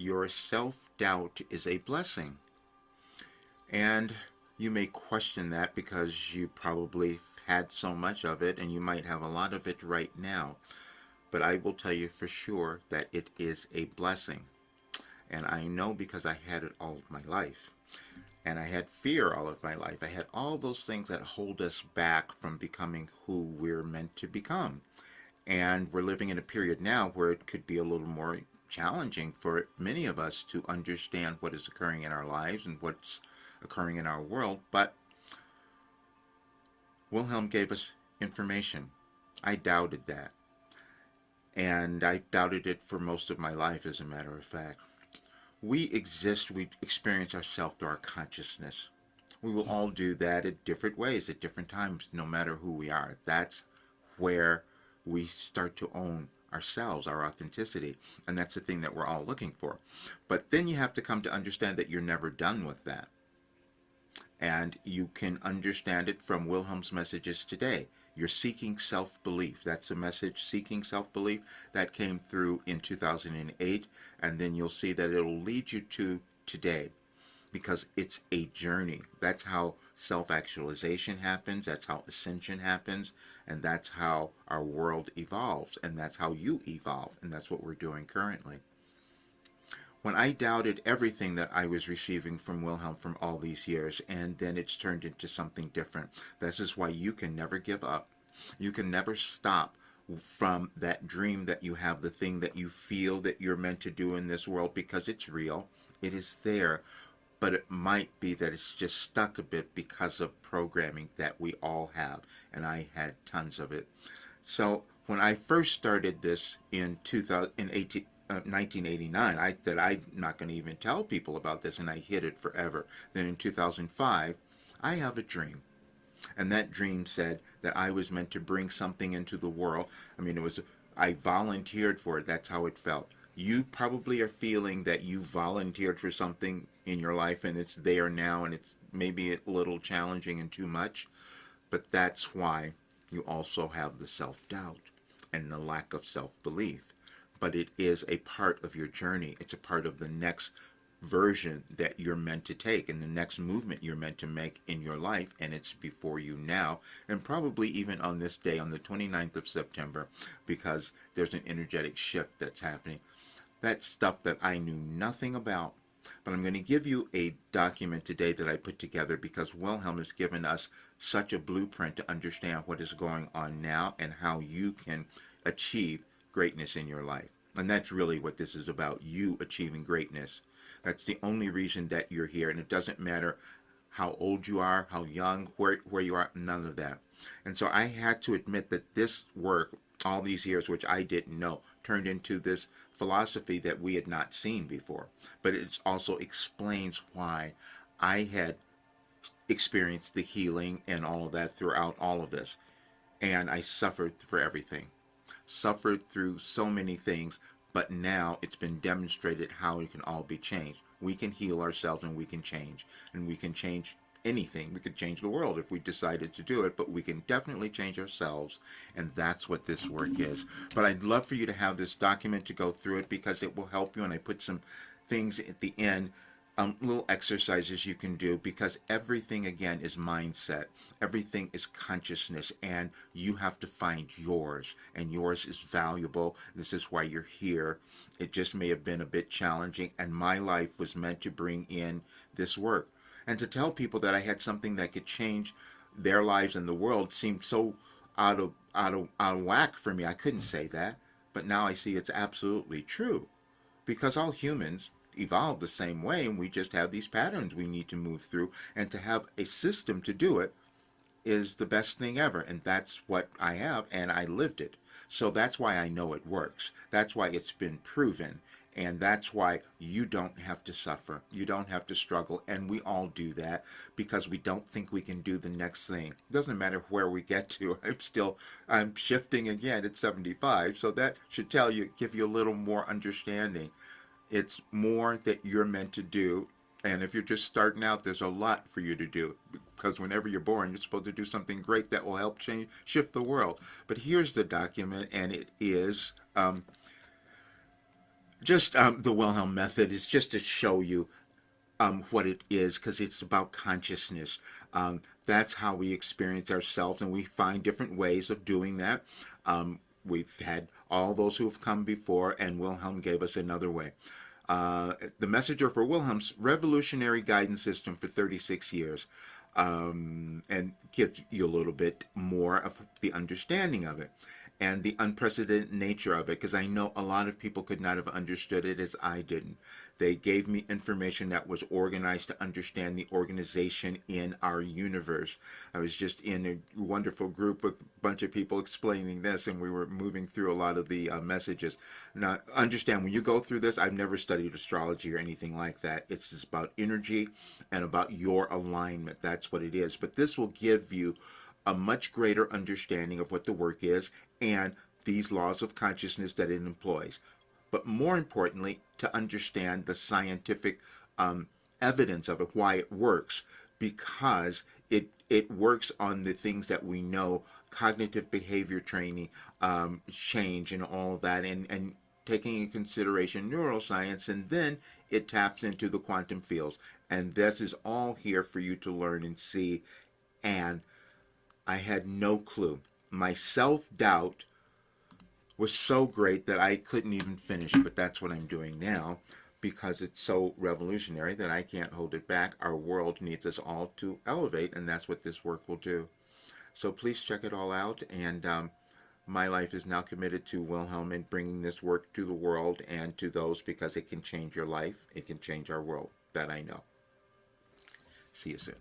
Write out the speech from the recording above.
your self-doubt is a blessing. And you may question that because you probably had so much of it and you might have a lot of it right now. But I will tell you for sure that it is a blessing. And I know because I had it all of my life. And I had fear all of my life. I had all those things that hold us back from becoming who we're meant to become. And we're living in a period now where it could be a little more challenging for many of us to understand what is occurring in our lives and what's occurring in our world. But Wilhelm gave us information. I doubted that. And I doubted it for most of my life, as a matter of fact. We experience ourselves through our consciousness. We will all do that at different ways, at different times, no matter who we are. That's where we start to own ourselves, our authenticity. And that's the thing that we're all looking for. But then you have to come to understand that you're never done with that. And you can understand it from Wilhelm's messages today. You're seeking self-belief. That's the message, seeking self-belief, that came through in 2008. And then you'll see that it'll lead you to today, because it's a journey. That's how self-actualization happens. That's how ascension happens. And that's how our world evolves. And that's how you evolve. And that's what we're doing currently. When I doubted everything that I was receiving from Wilhelm from all these years, and then it's turned into something different. This is why you can never give up. You can never stop from that dream that you have, the thing that you feel that you're meant to do in this world, because it's real. It is there. But it might be that it's just stuck a bit because of programming that we all have. And I had tons of it. So when I first started this in 1989, I said, I'm not going to even tell people about this, and I hid it forever. Then in 2005, I have a dream. And that dream said that I was meant to bring something into the world. I mean, I volunteered for it. That's how it felt. You probably are feeling that you volunteered for something in your life and it's there now, and it's maybe a little challenging and too much. But that's why you also have the self-doubt and the lack of self-belief. But it is a part of your journey. It's a part of the next version that you're meant to take and the next movement you're meant to make in your life, and it's before you now, and probably even on this day, on the 29th of September, because there's an energetic shift that's happening. That's stuff that I knew nothing about. But I'm going to give you a document today that I put together because Wilhelm has given us such a blueprint to understand what is going on now and how you can achieve greatness in your life. And that's really what this is about, you achieving greatness. That's the only reason that you're here. And it doesn't matter how old you are, how young, where you are, none of that. And so I had to admit that this work, all these years, which I didn't know, turned into this philosophy that we had not seen before. But it also explains why I had experienced the healing and all of that throughout all of this. And I suffered for everything. Suffered through so many things, but now it's been demonstrated how it can all be changed. We can heal ourselves and we can change. And we can change anything. We could change the world if we decided to do it, but we can definitely change ourselves, and that's what this work is. But I'd love for you to have this document to go through it because it will help you, and I put some things at the end, little exercises you can do, because everything again is mindset. Everything is consciousness, and you have to find yours, and yours is valuable. This is why you're here. It just may have been a bit challenging, and my life was meant to bring in this work. And to tell people that I had something that could change their lives and the world seemed so out of whack for me. I couldn't say that, but now I see it's absolutely true, because all humans evolve the same way, and we just have these patterns we need to move through, and to have a system to do it is the best thing ever. And that's what I have, and I lived it. So that's why I know it works. That's why it's been proven. And that's why you don't have to suffer. You don't have to struggle. And we all do that because we don't think we can do the next thing. It doesn't matter where we get to. I'm shifting again at 75. So that should give you a little more understanding. It's more that you're meant to do. And if you're just starting out, there's a lot for you to do, because whenever you're born, you're supposed to do something great that will help shift the world. But here's the document, and it is Just the Wilhelm method is just to show you what it is, because it's about consciousness. That's how we experience ourselves, and we find different ways of doing that. We've had all those who have come before, and Wilhelm gave us another way. The messenger for Wilhelm's revolutionary guidance system for 36 years, and gives you a little bit more of the understanding of it and the unprecedented nature of it, because I know a lot of people could not have understood it as I didn't. They gave me information that was organized to understand the organization in our universe. I was just in a wonderful group with a bunch of people explaining this, and we were moving through a lot of the messages. Now, understand, when you go through this, I've never studied astrology or anything like that. It's just about energy and about your alignment. That's what it is. But this will give you a much greater understanding of what the work is and these laws of consciousness that it employs. But more importantly, to understand the scientific evidence of it, why it works, because it works on the things that we know, cognitive behavior training, change, and all of that, and taking in consideration neuroscience, and then it taps into the quantum fields. And this is all here for you to learn and see. And I had no clue. My self-doubt was so great that I couldn't even finish, but that's what I'm doing now, because it's so revolutionary that I can't hold it back. Our world needs us all to elevate, and that's what this work will do. So please check it all out, and my life is now committed to Wilhelm and bringing this work to the world and to those, because it can change your life. It can change our world. That I know. See you soon.